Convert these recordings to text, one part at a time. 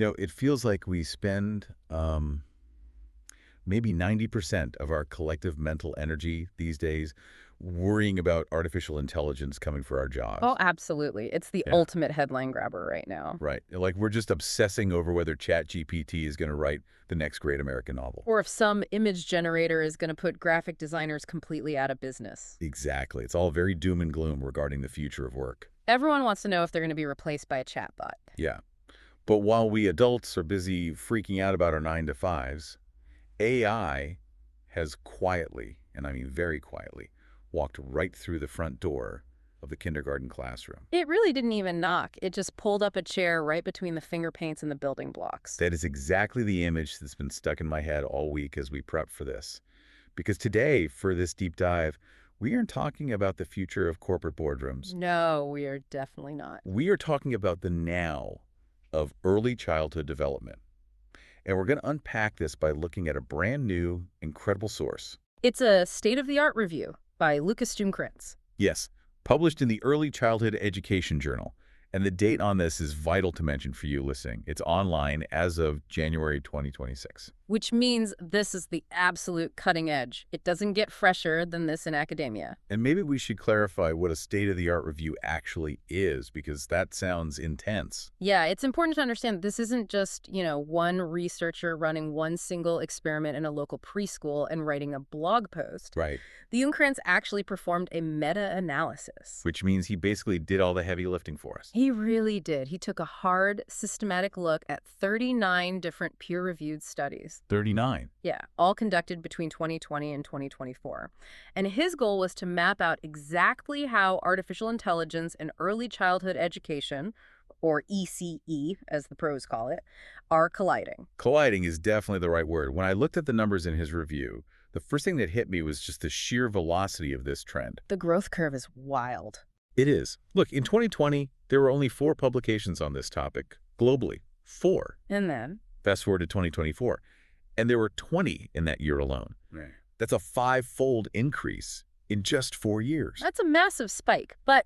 It feels like we spend maybe 90% of our collective mental energy these days worrying about artificial intelligence coming for our Oh, jobs. absolutely. It's the Yeah, ultimate headline grabber right now. right. Like we're just obsessing over whether ChatGPT is going to write the next great American novel. Or if some image generator is going to put graphic designers completely out of business. Exactly. It's all very doom and gloom regarding the future of work. Everyone wants to know if they're going to be replaced by a chatbot. Yeah. But while we adults are busy freaking out about our 9 to 5s, AI has quietly, and I mean very quietly, walked right through the front door of the kindergarten classroom. It really didn't even knock. It just pulled up a chair right between the finger paints and the building blocks. That is exactly the image that's been stuck in my head all week as we prep for this. Because today, for this deep dive, we aren't talking about the future of corporate boardrooms. No, we are definitely not. We are talking about the now of early childhood development. And we're going to unpack this by looking at a brand new, incredible source. It's a state-of-the-art review by Lucas Jumkrantz. Yes, published in the Early Childhood Education Journal. And the date on this is vital to mention for you listening. It's online as of January 2026. Which means this is the absolute cutting edge. It doesn't get fresher than this in academia. And maybe we should clarify what a state-of-the-art review actually is, because that sounds intense. Yeah, it's important to understand this isn't just, one researcher running one single experiment in a local preschool and writing a blog post. Right. The Jungkrantz actually performed a meta-analysis. Which means he basically did all the heavy lifting for us. He really did. He took a hard, systematic look at 39 different peer-reviewed studies. 39. Yeah, all conducted between 2020 and 2024. And his goal was to map out exactly how artificial intelligence and early childhood education, or ECE, as the pros call it, are colliding. Colliding is definitely the right word. When I looked at the numbers in his review, the first thing that hit me was just the sheer velocity of this trend. The growth curve is wild. It is. Look, in 2020, there were only 4 publications on this topic globally. 4. And then? Fast forward to 2024, and there were 20 in that year alone. Right. That's a 5-fold increase in just 4 years. That's a massive spike. But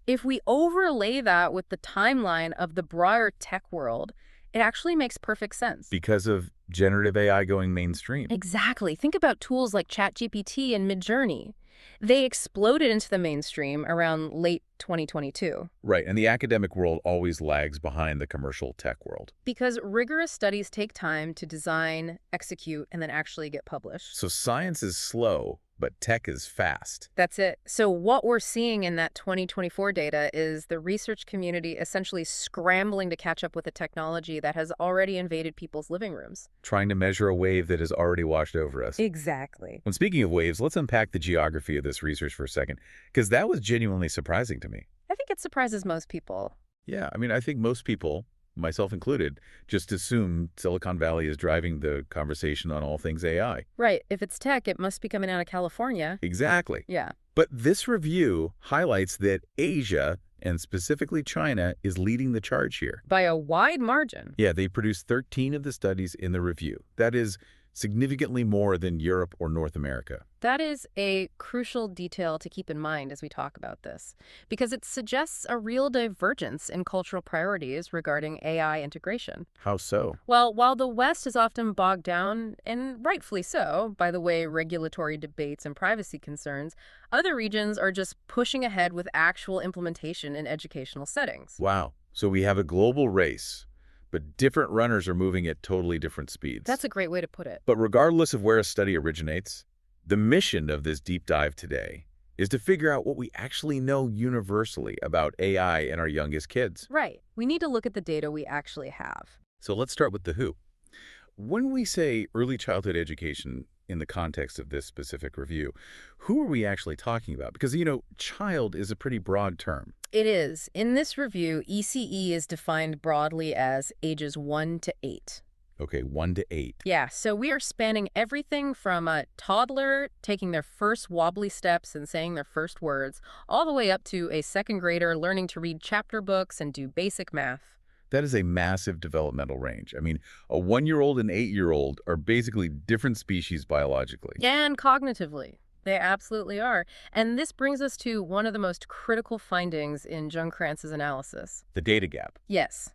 if we overlay that with the timeline of the broader tech world, it actually makes perfect sense. Because of generative AI going mainstream. Exactly. Think about tools like ChatGPT and Midjourney. They exploded into the mainstream around late 2022. Right, and the academic world always lags behind the commercial tech world. Because rigorous studies take time to design, execute, and then actually get published. So science is slow, but tech is fast. That's it. So what we're seeing in that 2024 data is the research community essentially scrambling to catch up with a technology that has already invaded people's living rooms. Trying to measure a wave that has already washed over us. Exactly. When speaking of waves, let's unpack the geography of this research for a second, because that was genuinely surprising to me. I think it surprises most people. Yeah, I think most people, myself included, just assume Silicon Valley is driving the conversation on all things AI. Right. If it's tech, it must be coming out of California. Exactly. Yeah. But this review highlights that Asia, and specifically China, is leading the charge here. By a wide margin. Yeah, they produced 13 of the studies in the review. That is significantly more than Europe or North America. That is a crucial detail to keep in mind as we talk about this, because it suggests a real divergence in cultural priorities regarding AI integration. How so? Well, while the West is often bogged down, and rightfully so, by the way regulatory debates and privacy concerns, other regions are just pushing ahead with actual implementation in educational settings. Wow. So we have a global race, but different runners are moving at totally different speeds. That's a great way to put it. But regardless of where a study originates, the mission of this deep dive today is to figure out what we actually know universally about AI and our youngest kids. Right. We need to look at the data we actually have. So let's start with the who. When we say early childhood education in the context of this specific review, who are we actually talking about? Because, child is a pretty broad term. It is. In this review, ECE is defined broadly as ages 1 to 8. Okay, 1 to 8. Yeah, so we are spanning everything from a toddler taking their first wobbly steps and saying their first words, all the way up to a second grader learning to read chapter books and do basic math. That is a massive developmental range. A 1-year-old and 8-year-old are basically different species biologically. And cognitively. They absolutely are. And this brings us to one of the most critical findings in Jungkrantz's analysis. The data gap. Yes.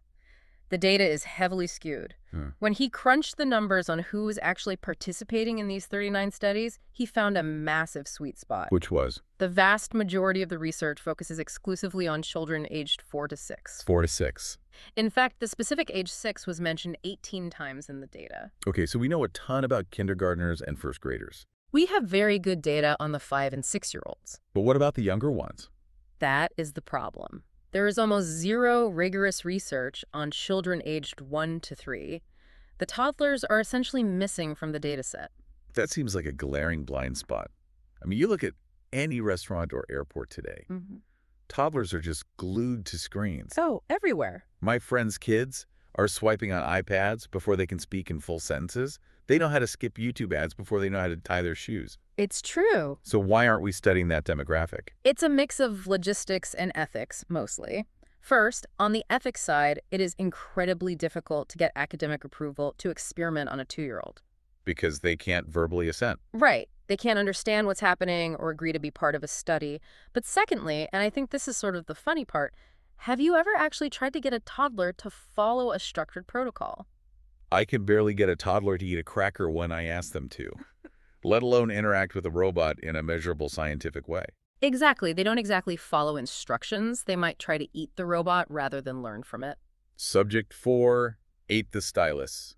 The data is heavily skewed. Huh. When he crunched the numbers on who was actually participating in these 39 studies, he found a massive sweet spot. Which was? The vast majority of the research focuses exclusively on children aged 4 to 6. 4 to 6. In fact, the specific age 6 was mentioned 18 times in the data. Okay, so we know a ton about kindergartners and first graders. We have very good data on the 5 and 6-year-olds. But what about the younger ones? That is the problem. There is almost zero rigorous research on children aged 1 to 3. The toddlers are essentially missing from the dataset. That seems like a glaring blind spot. I mean, you look at any restaurant or airport today. Toddlers are just glued to screens. Oh, everywhere. My friends' kids are swiping on iPads before they can speak in full sentences. They know how to skip YouTube ads before they know how to tie their shoes. It's true. So why aren't we studying that demographic? It's a mix of logistics and ethics, mostly. First, on the ethics side, it is incredibly difficult to get academic approval to experiment on a 2-year-old. Because they can't verbally assent. Right. They can't understand what's happening or agree to be part of a study. But secondly, and I think this is sort of the funny part, have you ever actually tried to get a toddler to follow a structured protocol? I can barely get a toddler to eat a cracker when I ask them to, let alone interact with a robot in a measurable scientific way. Exactly. They don't exactly follow instructions. They might try to eat the robot rather than learn from it. Subject 4, ate the stylus.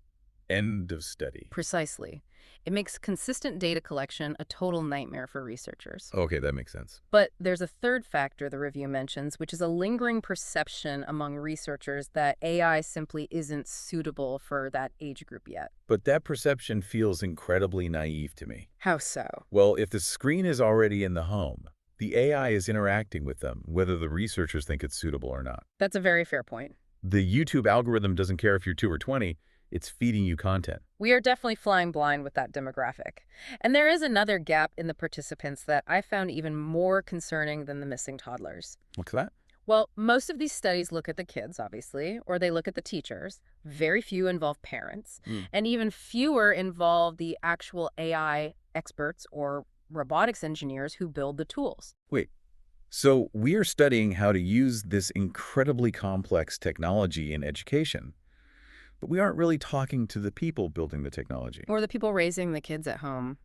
End of study. Precisely. It makes consistent data collection a total nightmare for researchers. Okay, that makes sense. But there's a third factor the review mentions, which is a lingering perception among researchers that AI simply isn't suitable for that age group yet. But that perception feels incredibly naive to me. How so? Well, if the screen is already in the home, the AI is interacting with them, whether the researchers think it's suitable or not. That's a very fair point. The YouTube algorithm doesn't care if you're 2 or 20. It's feeding you content. We are definitely flying blind with that demographic. And there is another gap in the participants that I found even more concerning than the missing toddlers. What's that? Well, most of these studies look at the kids, obviously, or they look at the teachers. Very few involve parents, and even fewer involve the actual AI experts or robotics engineers who build the tools. Wait, so we are studying how to use this incredibly complex technology in education, but we aren't really talking to the people building the technology. Or the people raising the kids at home.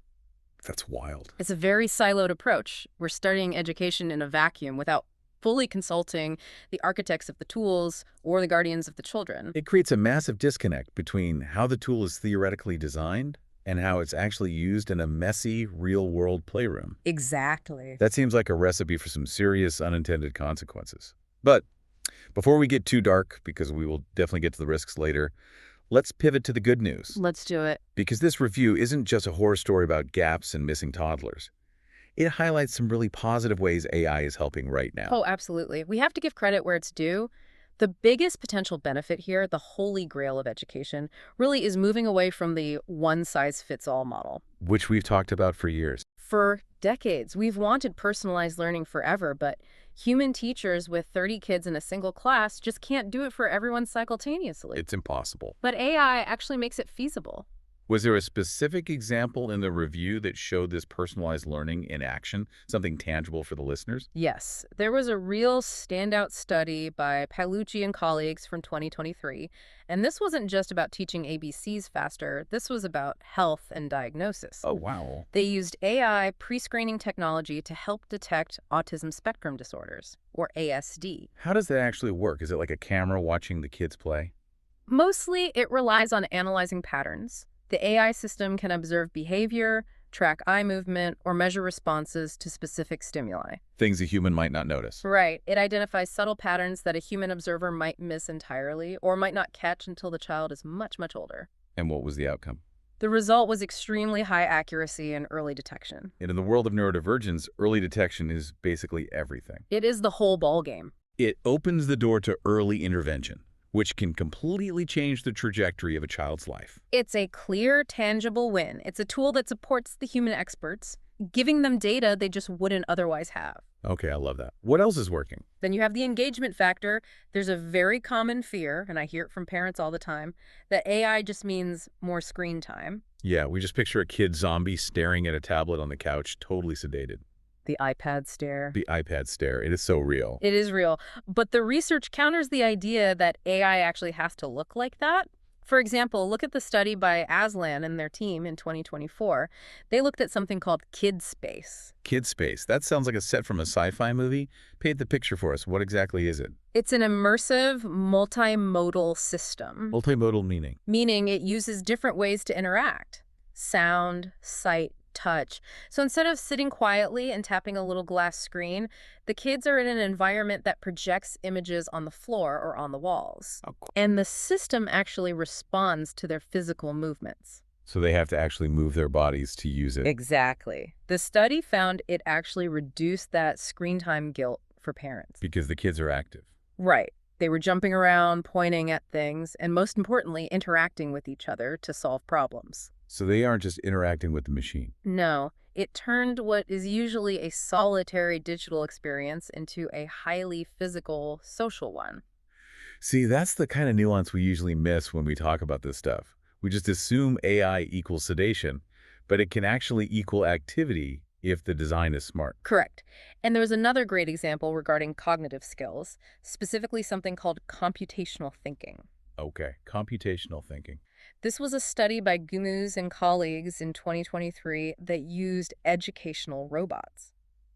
That's wild. It's a very siloed approach. We're studying education in a vacuum without fully consulting the architects of the tools or the guardians of the children. It creates a massive disconnect between how the tool is theoretically designed and how it's actually used in a messy, real-world playroom. Exactly. That seems like a recipe for some serious unintended consequences. But before we get too dark, because we will definitely get to the risks later, let's pivot to the good news. Let's do it. Because this review isn't just a horror story about gaps and missing toddlers. It highlights some really positive ways AI is helping right now. Oh, absolutely. We have to give credit where it's due. The biggest potential benefit here, the holy grail of education, really is moving away from the one-size-fits-all model. Which we've talked about for years. For decades, we've wanted personalized learning forever, but human teachers with 30 kids in a single class just can't do it for everyone simultaneously. It's impossible. But AI actually makes it feasible. Was there a specific example in the review that showed this personalized learning in action, something tangible for the listeners? Yes, there was a real standout study by Paolucci and colleagues from 2023, and this wasn't just about teaching ABCs faster, this was about health and diagnosis. Oh, wow. They used AI pre-screening technology to help detect autism spectrum disorders, or ASD. How does that actually work? Is it like a camera watching the kids play? Mostly, it relies on analyzing patterns. The AI system can observe behavior, track eye movement, or measure responses to specific stimuli. Things a human might not notice. Right. It identifies subtle patterns that a human observer might miss entirely or might not catch until the child is much, much older. And what was the outcome? The result was extremely high accuracy and early detection. And in the world of neurodivergence, early detection is basically everything. It is the whole ballgame. It opens the door to early intervention, which can completely change the trajectory of a child's life. It's a clear, tangible win. It's a tool that supports the human experts, giving them data they just wouldn't otherwise have. Okay, I love that. What else is working? Then you have the engagement factor. There's a very common fear, and I hear it from parents all the time, that AI just means more screen time. Yeah, we just picture a kid zombie staring at a tablet on the couch, totally sedated. The iPad stare. The iPad stare. It is so real. It is real. But the research counters the idea that AI actually has to look like that. For example, look at the study by Aslan and their team in 2024. They looked at something called kid space. Kid space. That sounds like a set from a sci-fi movie. Paint the picture for us. What exactly is it? It's an immersive, multimodal system, Multimodal meaning. meaning it uses different ways to interact: sound, sight, touch. So instead of sitting quietly and tapping a little glass screen, the kids are in an environment that projects images on the floor or on the walls. Oh, cool. And the system actually responds to their physical movements. So they have to actually move their bodies to use it. Exactly. The study found it actually reduced that screen time guilt for parents. Because the kids are active. Right. They were jumping around, pointing at things, and most importantly, interacting with each other to solve problems. So they aren't just interacting with the machine. No, it turned what is usually a solitary digital experience into a highly physical, social one. See, that's the kind of nuance we usually miss when we talk about this stuff. We just assume AI equals sedation, but it can actually equal activity if the design is smart. Correct. And there was another great example regarding cognitive skills, specifically something called computational thinking. Okay, computational thinking. This was a study by Gumuz and colleagues in 2023 that used educational robots.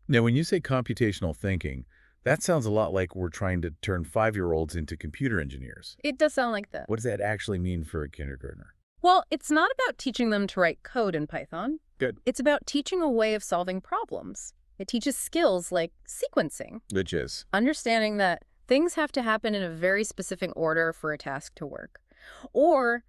Now, when you say computational thinking, that sounds a lot like we're trying to turn 5-year-olds into computer engineers. It does sound like that. What does that actually mean for a kindergartner? Well, it's not about teaching them to write code in Python. Good. It's about teaching a way of solving problems. It teaches skills like sequencing, Which is? understanding that things have to happen in a very specific order for a task to work. Or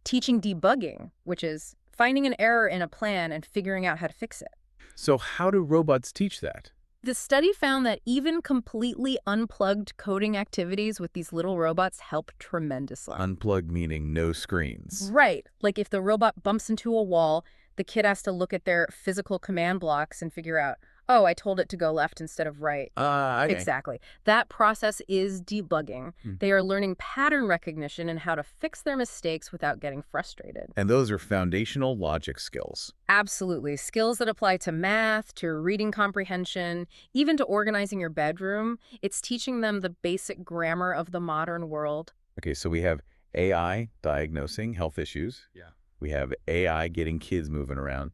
teaching debugging, which is finding an error in a plan and figuring out how to fix it. So how do robots teach that? The study found that even completely unplugged coding activities with these little robots help tremendously. Unplug meaning no screens. Right. Like if the robot bumps into a wall, the kid has to look at their physical command blocks and figure out, oh, I told it to go left instead of right. Okay. Exactly. That process is debugging. They are learning pattern recognition and how to fix their mistakes without getting frustrated. And those are foundational logic skills. Absolutely. Skills that apply to math, to reading comprehension, even to organizing your bedroom. It's teaching them the basic grammar of the modern world. Okay, so we have AI diagnosing health issues. Yeah. We have AI getting kids moving around,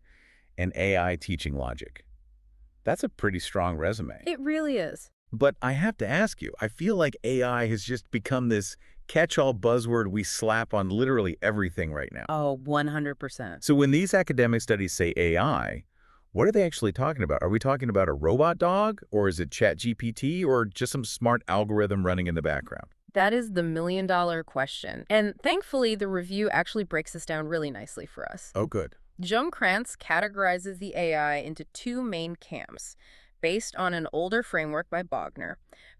and AI teaching logic. That's a pretty strong resume. It really is. But I have to ask you, I feel like AI has just become this catch-all buzzword we slap on literally everything right now. Oh, 100%. So when these academic studies say AI, what are they actually talking about? Are we talking about a robot dog, or is it ChatGPT, or just some smart algorithm running in the background? That is the million-dollar question. And thankfully, the review actually breaks this down really nicely for us. Oh, good. Joan Krantz categorizes the AI into two main camps, based on an older framework by Bogner.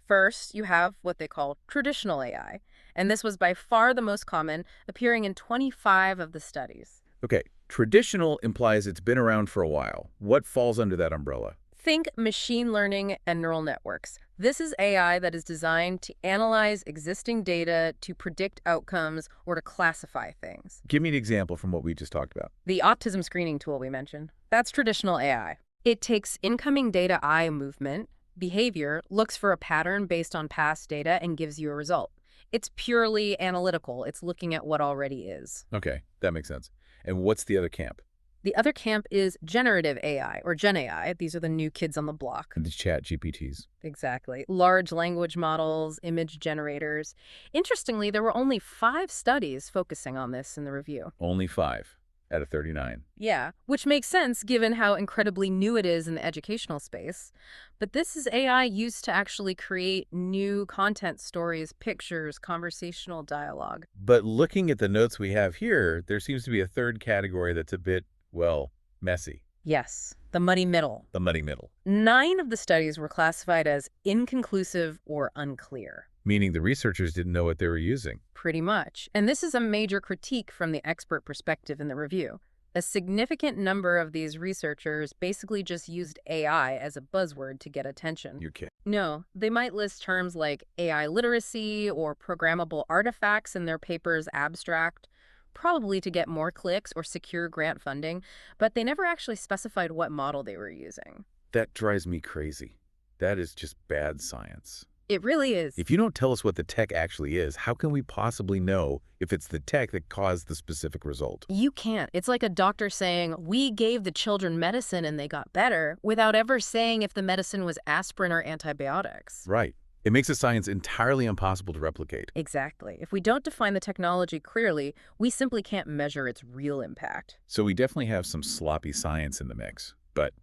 First, you have what they call traditional AI, and this was by far the most common, appearing in 25 of the studies. Okay, traditional implies it's been around for a while. What falls under that umbrella? Think machine learning and neural networks. This is AI that is designed to analyze existing data, to predict outcomes, or to classify things. Give me an example from what we just talked about. The autism screening tool we mentioned, that's traditional AI. It takes incoming data, eye movement, behavior, looks for a pattern based on past data, and gives you a result. It's purely analytical. It's looking at what already is. Okay, that makes sense. And what's the other camp? The other camp is generative AI, or Gen AI. These are the new kids on the block. The chat GPTs. Exactly. Large language models, image generators. Interestingly, there were only 5 studies focusing on this in the review. Only 5 out of 39. Yeah, which makes sense given how incredibly new it is in the educational space. But this is AI used to actually create new content, stories, pictures, conversational dialogue. But looking at the notes we have here, there seems to be a third category that's a bit, well, messy. Yes, the muddy middle. The muddy middle. 9 of the studies were classified as inconclusive or unclear. Meaning the researchers didn't know what they were using. Pretty much. And this is a major critique from the expert perspective in the review. A significant number of these researchers basically just used AI as a buzzword to get attention. You're kidding. No, they might list terms like AI literacy or programmable artifacts in their paper's abstract, probably to get more clicks or secure grant funding, but they never actually specified what model they were using. That drives me crazy. That is just bad science. It really is. If you don't tell us what the tech actually is, how can we possibly know if it's the tech that caused the specific result? You can't. It's like a doctor saying, we gave the children medicine and they got better, without ever saying if the medicine was aspirin or antibiotics. Right. It makes a science entirely impossible to replicate. Exactly. If we don't define the technology clearly, we simply can't measure its real impact. So we definitely have some sloppy science in the mix. But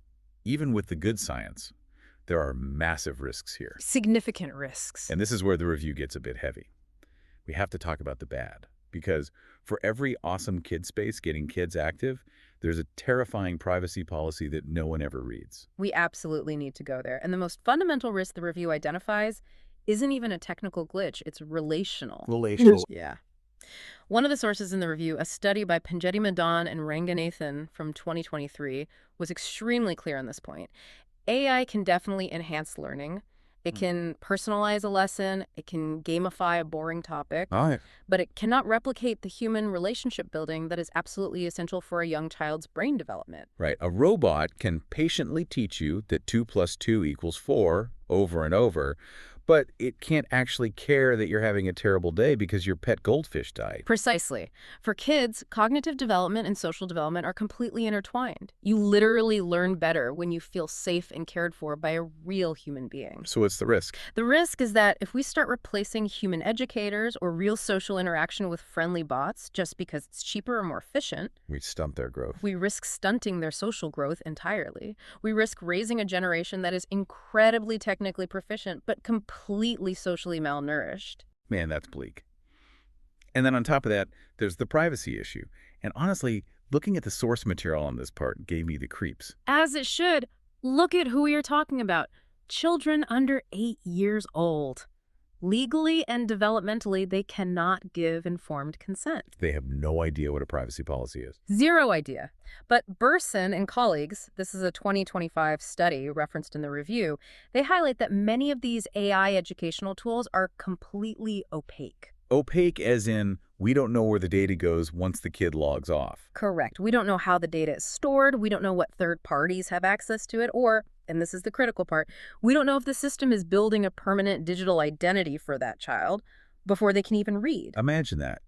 even with the good science, there are massive risks here. Significant risks. And this is where the review gets a bit heavy. We have to talk about the bad, because for every awesome kid space getting kids active, there's a terrifying privacy policy that no one ever reads. We absolutely need to go there. And the most fundamental risk the review identifies isn't even a technical glitch. It's relational. Relational. Yeah. One of the sources in the review, a study by Panjeti Madan and Ranganathan from 2023, was extremely clear on this point. AI can definitely enhance learning. It can personalize a lesson. It can gamify a boring topic. Oh, yeah. But it cannot replicate the human relationship building that is absolutely essential for a young child's brain development. Right. A robot can patiently teach you that 2 + 2 = 4 over and over, but it can't actually care that you're having a terrible day because your pet goldfish died. Precisely. For kids, cognitive development and social development are completely intertwined. You literally learn better when you feel safe and cared for by a real human being. So what's the risk? The risk is that if we start replacing human educators or real social interaction with friendly bots just because it's cheaper or more efficient, We stump their growth. we risk stunting their social growth entirely. We risk raising a generation that is incredibly technically proficient but completely socially malnourished. Man, that's bleak. And then on top of that, there's the privacy issue. And honestly, looking at the source material on this part gave me the creeps. As it should. Look at who we are talking about. Children under 8 years old. Legally and developmentally, they cannot give informed consent. They have no idea what a privacy policy is. Zero idea. But Burson and colleagues, this is a 2025 study referenced in the review, they highlight that many of these AI educational tools are completely opaque. Opaque as in, we don't know where the data goes once the kid logs off. Correct. We don't know how the data is stored. We don't know what third parties have access to it. Or, and this is the critical part, we don't know if the system is building a permanent digital identity for that child before they can even read. Imagine that.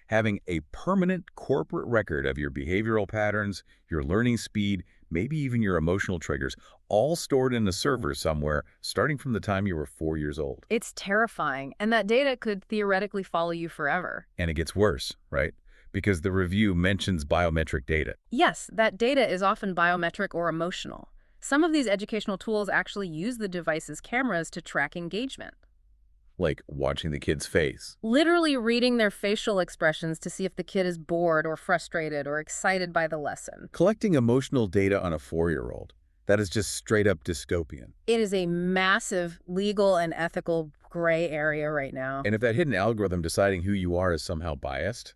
Having a permanent corporate record of your behavioral patterns, your learning speed, maybe even your emotional triggers, all stored in a server somewhere, starting from the time you were 4 years old. It's terrifying, and that data could theoretically follow you forever. And it gets worse, right? Because the review mentions biometric data. Yes, that data is often biometric or emotional. Some of these educational tools actually use the device's cameras to track engagement. Like watching the kid's face. Literally reading their facial expressions to see if the kid is bored or frustrated or excited by the lesson. Collecting emotional data on a 4-year-old. That is just straight up dystopian. It is a massive legal and ethical gray area right now. And if that hidden algorithm deciding who you are is somehow biased,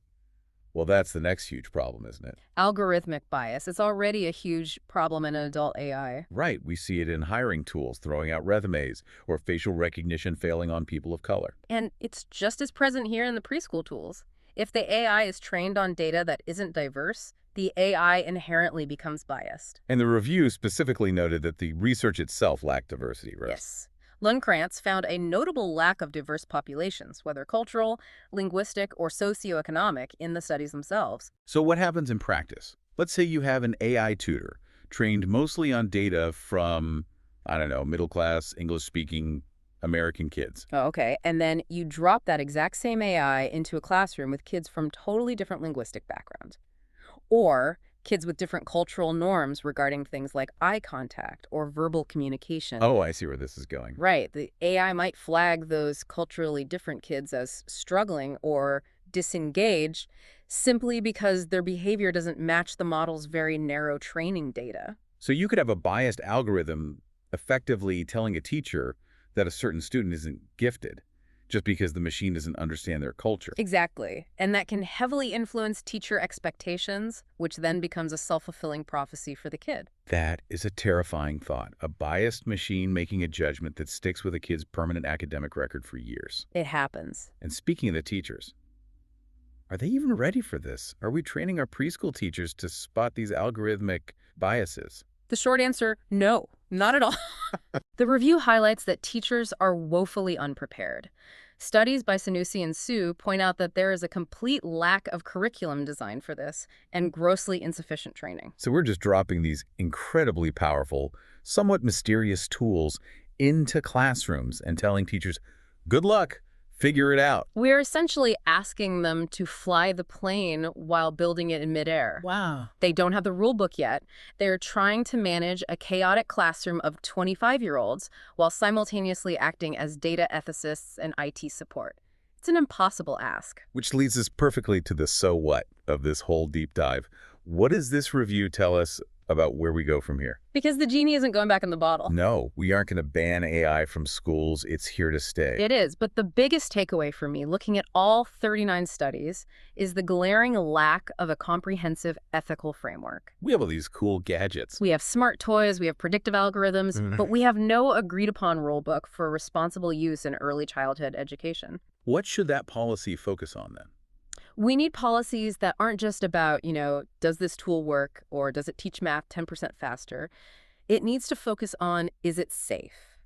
well, that's the next huge problem, isn't it? Algorithmic bias. It's already a huge problem in adult AI. Right. We see it in hiring tools throwing out resumes or facial recognition failing on people of color. And it's just as present here in the preschool tools. If the AI is trained on data that isn't diverse, the AI inherently becomes biased. And the review specifically noted that the research itself lacked diversity risk. Yes. Lundkrantz found a notable lack of diverse populations, whether cultural, linguistic, or socioeconomic, in the studies themselves. So what happens in practice? Let's say you have an AI tutor trained mostly on data from, I don't know, middle-class, English-speaking American kids. Oh, okay. And then you drop that exact same AI into a classroom with kids from totally different linguistic backgrounds. Or kids with different cultural norms regarding things like eye contact or verbal communication. Oh, I see where this is going. Right. The AI might flag those culturally different kids as struggling or disengaged simply because their behavior doesn't match the model's very narrow training data. So you could have a biased algorithm effectively telling a teacher that a certain student isn't gifted just because the machine doesn't understand their culture. Exactly. And that can heavily influence teacher expectations, which then becomes a self-fulfilling prophecy for the kid. That is a terrifying thought. A biased machine making a judgment that sticks with a kid's permanent academic record for years. It happens. And speaking of the teachers, are they even ready for this? Are we training our preschool teachers to spot these algorithmic biases? The short answer, no. Not at all. The review highlights that teachers are woefully unprepared. Studies by Sanusi and Su point out that there is a complete lack of curriculum design for this and grossly insufficient training. So we're just dropping these incredibly powerful, somewhat mysterious tools into classrooms and telling teachers, good luck, figure it out. We're essentially asking them to fly the plane while building it in midair. Wow. They don't have the rule book yet. They're trying to manage a chaotic classroom of 25-year-olds while simultaneously acting as data ethicists and IT support. It's an impossible ask. Which leads us perfectly to the so what of this whole deep dive. What does this review tell us about where we go from here? Because the genie isn't going back in the bottle. No, we aren't going to ban AI from schools. It's here to stay. It is, but the biggest takeaway for me, looking at all 39 studies, is the glaring lack of a comprehensive ethical framework. We have all these cool gadgets. We have smart toys, we have predictive algorithms, but we have no agreed-upon rulebook for responsible use in early childhood education. What should that policy focus on then? We need policies that aren't just about, does this tool work or does it teach math 10% faster? It needs to focus on, is it safe?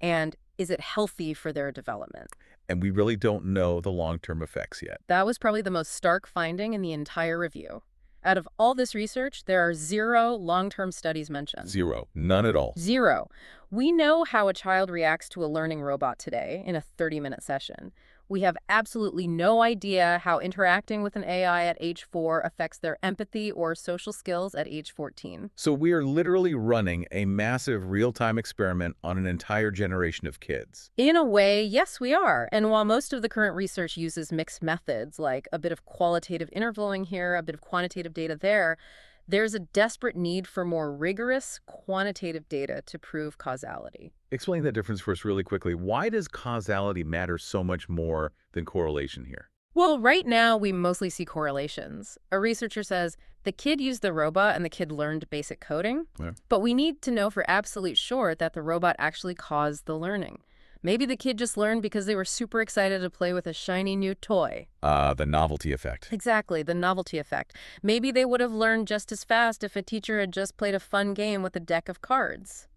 And is it healthy for their development? And we really don't know the long-term effects yet. That was probably the most stark finding in the entire review. Out of all this research, there are 0 long-term studies mentioned. 0. None at all. 0. We know how a child reacts to a learning robot today in a 30-minute session. We have absolutely no idea how interacting with an AI at age 4 affects their empathy or social skills at age 14. So we are literally running a massive real-time experiment on an entire generation of kids. In a way, yes, we are. And while most of the current research uses mixed methods, like a bit of qualitative intervaling here, a bit of quantitative data there, there's a desperate need for more rigorous quantitative data to prove causality. Explain that difference for us really quickly. Why does causality matter so much more than correlation here? Well, right now, we mostly see correlations. A researcher says the kid used the robot and the kid learned basic coding, Yeah. but we need to know for absolute sure that the robot actually caused the learning. Maybe the kid just learned because they were super excited to play with a shiny new toy. The novelty effect. Exactly, the novelty effect. Maybe they would have learned just as fast if a teacher had just played a fun game with a deck of cards.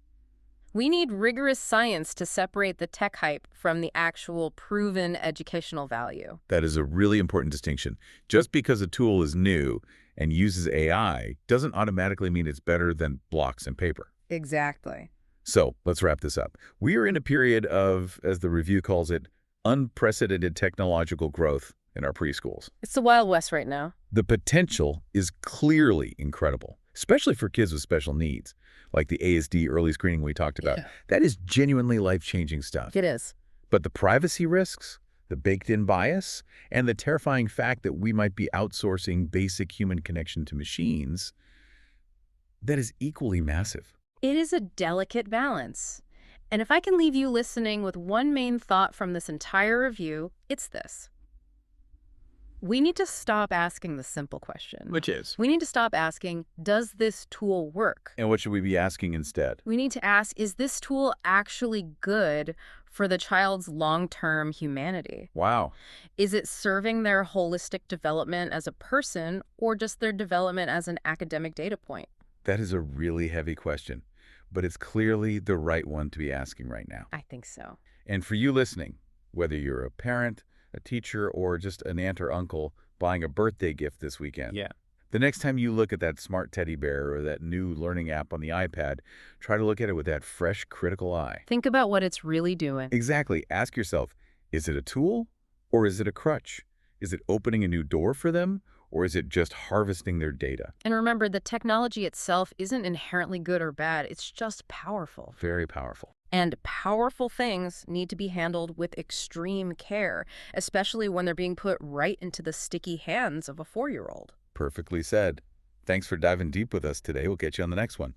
We need rigorous science to separate the tech hype from the actual proven educational value. That is a really important distinction. Just because a tool is new and uses AI doesn't automatically mean it's better than blocks and paper. Exactly. So let's wrap this up. We are in a period of, as the review calls it, unprecedented technological growth in our preschools. It's the Wild West right now. The potential is clearly incredible, especially for kids with special needs, like the ASD early screening we talked about. Yeah. That is genuinely life-changing stuff. It is. But the privacy risks, the baked-in bias, and the terrifying fact that we might be outsourcing basic human connection to machines, that is equally massive. It is a delicate balance. And if I can leave you listening with one main thought from this entire review, it's this. We need to stop asking the simple question. Which is? We need to stop asking, does this tool work? And what should we be asking instead? We need to ask, is this tool actually good for the child's long-term humanity? Wow. Is it serving their holistic development as a person or just their development as an academic data point? That is a really heavy question, but it's clearly the right one to be asking right now. I think so. And for you listening, whether you're a parent, a teacher, or just an aunt or uncle buying a birthday gift this weekend, the next time you look at that smart teddy bear or that new learning app on the iPad, try to look at it with that fresh, critical eye. Think about what it's really doing. Exactly. Ask yourself, is it a tool or is it a crutch? Is it opening a new door for them? Or is it just harvesting their data? And remember, the technology itself isn't inherently good or bad. It's just powerful. Very powerful. And powerful things need to be handled with extreme care, especially when they're being put right into the sticky hands of a 4-year-old. Perfectly said. Thanks for diving deep with us today. We'll get you on the next one.